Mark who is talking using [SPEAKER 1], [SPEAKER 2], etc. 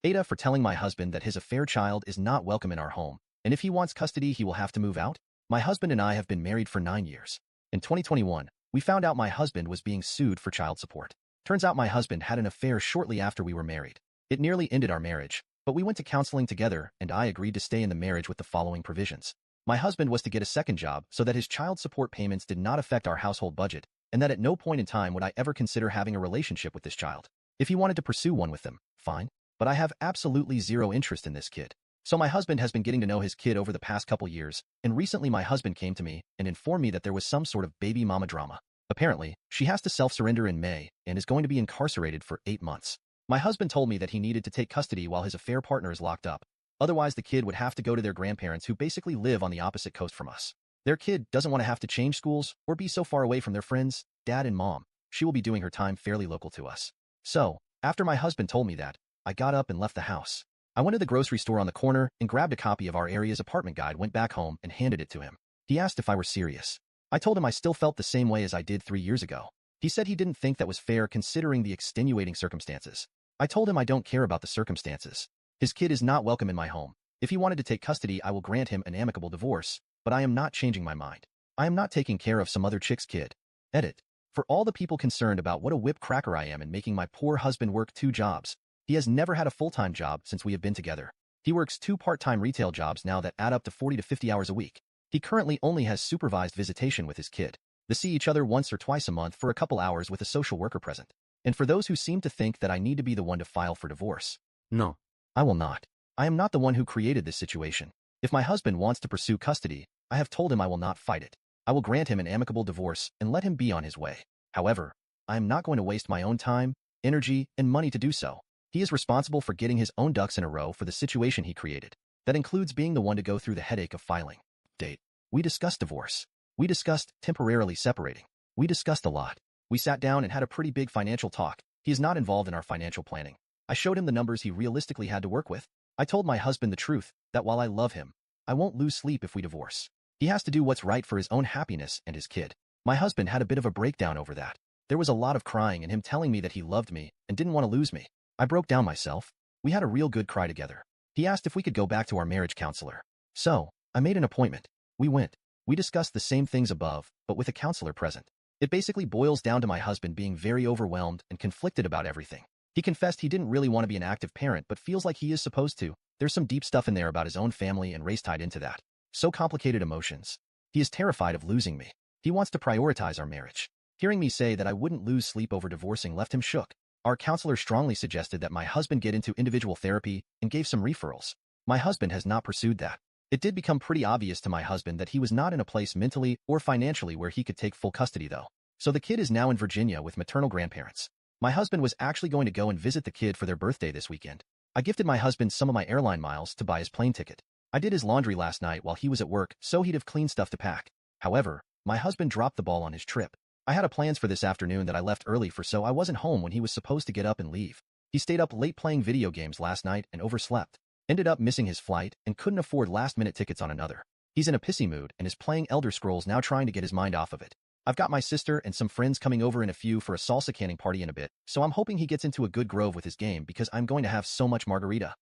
[SPEAKER 1] AITA for telling my husband that his affair child is not welcome in our home, and if he wants custody, he will have to move out. My husband and I have been married for 9 years. In 2021, we found out my husband was being sued for child support. Turns out my husband had an affair shortly after we were married. It nearly ended our marriage, but we went to counseling together and I agreed to stay in the marriage with the following provisions. My husband was to get a second job so that his child support payments did not affect our household budget, and that at no point in time would I ever consider having a relationship with this child. If he wanted to pursue one with them, fine. But I have absolutely zero interest in this kid. So my husband has been getting to know his kid over the past couple years, and recently my husband came to me and informed me that there was some sort of baby mama drama. Apparently, she has to self-surrender in May and is going to be incarcerated for 8 months. My husband told me that he needed to take custody while his affair partner is locked up. Otherwise, the kid would have to go to their grandparents who basically live on the opposite coast from us. Their kid doesn't want to have to change schools or be so far away from their friends, dad and mom. She will be doing her time fairly local to us. So, after my husband told me that, I got up and left the house. I went to the grocery store on the corner and grabbed a copy of our area's apartment guide, went back home and handed it to him. He asked if I were serious. I told him I still felt the same way as I did 3 years ago. He said he didn't think that was fair considering the extenuating circumstances. I told him I don't care about the circumstances. His kid is not welcome in my home. If he wanted to take custody, I will grant him an amicable divorce, but I am not changing my mind. I am not taking care of some other chick's kid. Edit. For all the people concerned about what a whip cracker I am in making my poor husband work 2 jobs, he has never had a full-time job since we have been together. He works 2 part-time retail jobs now that add up to 40 to 50 hours a week. He currently only has supervised visitation with his kid. They see each other once or twice a month for a couple hours with a social worker present. And for those who seem to think that I need to be the one to file for divorce, no, I will not. I am not the one who created this situation. If my husband wants to pursue custody, I have told him I will not fight it. I will grant him an amicable divorce and let him be on his way. However, I am not going to waste my own time, energy, and money to do so. He is responsible for getting his own ducks in a row for the situation he created. That includes being the one to go through the headache of filing. Date. We discussed divorce. We discussed temporarily separating. We discussed a lot. We sat down and had a pretty big financial talk. He is not involved in our financial planning. I showed him the numbers he realistically had to work with. I told my husband the truth, that while I love him, I won't lose sleep if we divorce. He has to do what's right for his own happiness and his kid. My husband had a bit of a breakdown over that. There was a lot of crying and him telling me that he loved me and didn't want to lose me. I broke down myself. We had a real good cry together. He asked if we could go back to our marriage counselor. So, I made an appointment. We went. We discussed the same things above, but with a counselor present. It basically boils down to my husband being very overwhelmed and conflicted about everything. He confessed he didn't really want to be an active parent but feels like he is supposed to. There's some deep stuff in there about his own family and race tied into that. So complicated emotions. He is terrified of losing me. He wants to prioritize our marriage. Hearing me say that I wouldn't lose sleep over divorcing left him shook. Our counselor strongly suggested that my husband get into individual therapy and gave some referrals. My husband has not pursued that. It did become pretty obvious to my husband that he was not in a place mentally or financially where he could take full custody though. So the kid is now in Virginia with maternal grandparents. My husband was actually going to go and visit the kid for their birthday this weekend. I gifted my husband some of my airline miles to buy his plane ticket. I did his laundry last night while he was at work so he'd have clean stuff to pack. However, my husband dropped the ball on his trip. I had plans for this afternoon that I left early for so I wasn't home when he was supposed to get up and leave. He stayed up late playing video games last night and overslept. Ended up missing his flight and couldn't afford last-minute tickets on another. He's in a pissy mood and is playing Elder Scrolls now trying to get his mind off of it. I've got my sister and some friends coming over in a few for a salsa canning party in a bit, so I'm hoping he gets into a good groove with his game because I'm going to have so much margarita.